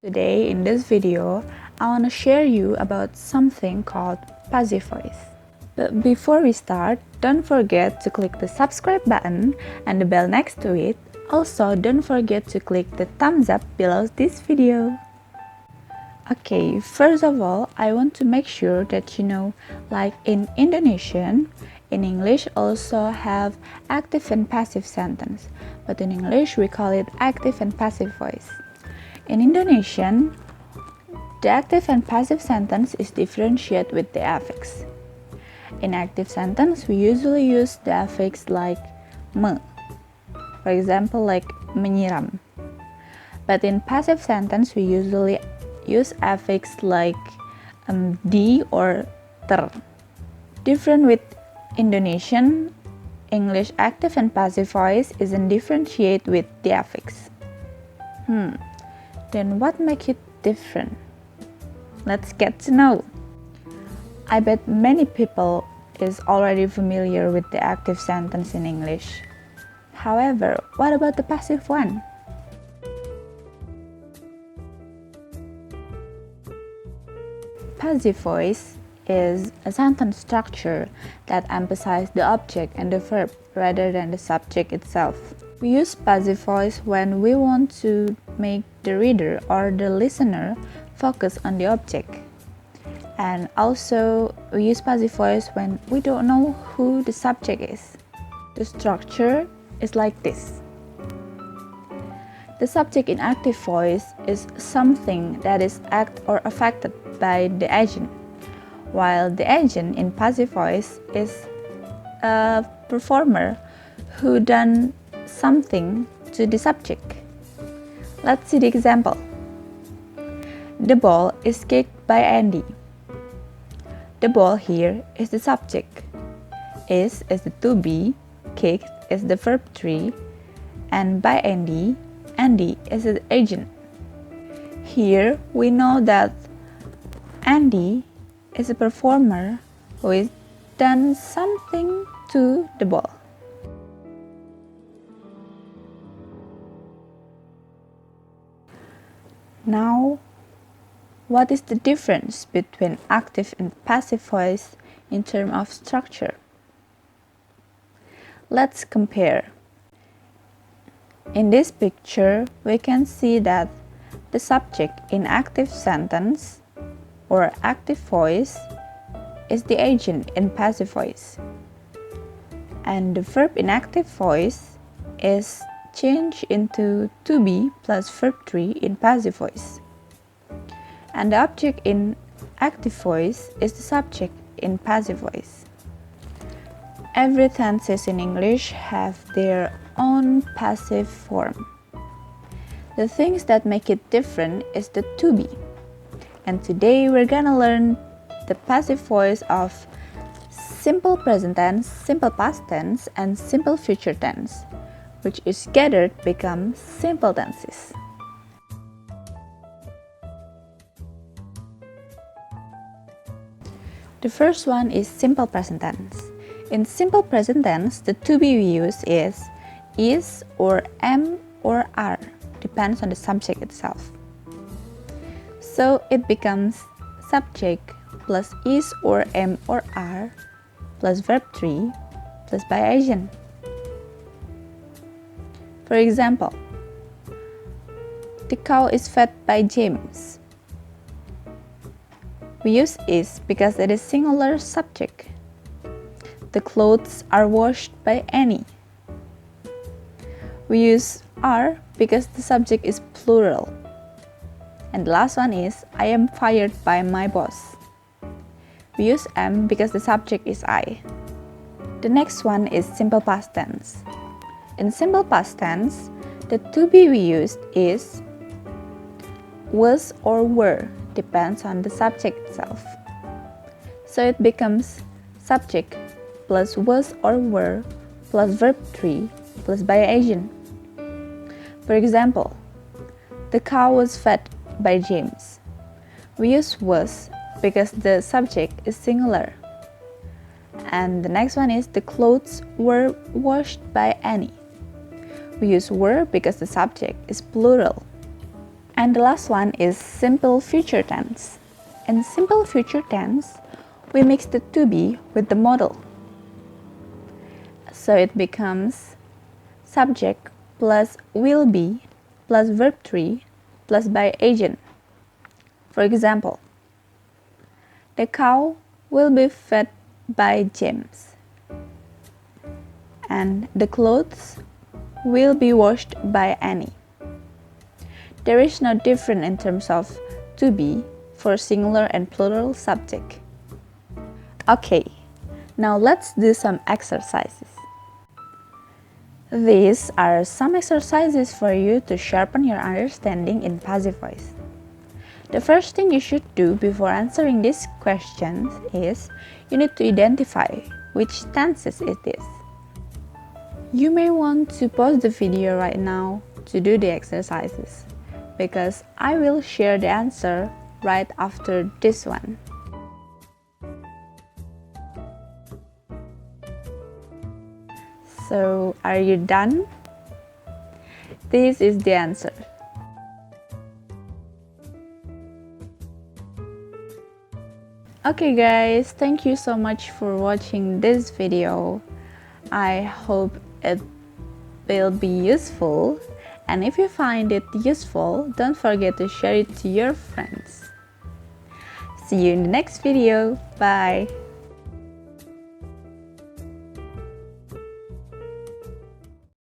Today in this video, I want to share you about something called passive voice. But before we start, don't forget to click the subscribe button and the bell next to it. Also, don't forget to click the thumbs up below this video. Okay, first of all, I want to make sure that you know, like in Indonesian, in English also have active and passive sentence, but in English we call it active and passive voice. In Indonesian, the active and passive sentence is differentiated with the affix. In active sentence, we usually use the affix like me, for example, like menyiram. But in passive sentence, we usually use affix like di or ter. Different with Indonesian, English active and passive voice isn't differentiated with the affix. Then what makes it different? Let's get to know. I bet many people is already familiar with the active sentence in English. However, what about the passive one? Passive voice is a sentence structure that emphasizes the object and the verb rather than the subject itself. We use passive voice when we want to make the reader or the listener focus on the object. And also, we use passive voice when we don't know who the subject is. The structure is like this. The subject in active voice is something that is act or affected by the agent, while the agent in passive voice is a performer who done something to the subject. Let's see the example. The ball is kicked by Andy. The ball here is the subject. Is the to be, kicked is the verb 3, and by Andy, Andy is the agent. Here we know that Andy is a performer who has done something to the ball. Now, what is the difference between active and passive voice in terms of structure? Let's compare. In this picture, we can see that the subject in active sentence or active voice is the agent in passive voice, and the verb in active voice is changed into to be plus verb 3 in passive voice, and the object in active voice is the subject in passive voice. Every tenses in English have their own passive form. The things that make it different is the to be. And today we're gonna learn the passive voice of simple present tense, simple past tense, and simple future tense, which is gathered become simple tenses. The first one is simple present tense. In simple present tense, the to be we use is or am or are, depends on the subject itself. So it becomes subject plus is or am or are plus verb 3 plus by agent. For example, the cow is fed by James. We use is because it is singular subject. The clothes are washed by Annie. We use are because the subject is plural. And the last one is I am fired by my boss. We use am because the subject is I. The next one is simple past tense. In simple past tense, the to be we used is, was or were, depends on the subject itself. So it becomes subject plus was or were plus verb 3 plus by agent. For example, the cow was fed by James. We use was because the subject is singular. And the next one is the clothes were washed by Annie. We use were because the subject is plural. And the last one is simple future tense. In simple future tense, we mix the to be with the modal. So it becomes subject plus will be plus verb 3 plus by agent. For example, the cow will be fed by James, and the clothes will be washed by Annie. There is no difference in terms of to be for singular and plural subject. Okay, now let's do some exercises. These are some exercises for you to sharpen your understanding in passive voice. The first thing you should do before answering these questions is you need to identify which tenses it is. You may want to pause the video right now to do the exercises, because I will share the answer right after this one. So, are you done? This is the answer. Okay guys, thank you so much for watching this video. I hope it will be useful, and if you find it useful, don't forget to share it to your friends. See you in the next video. Bye!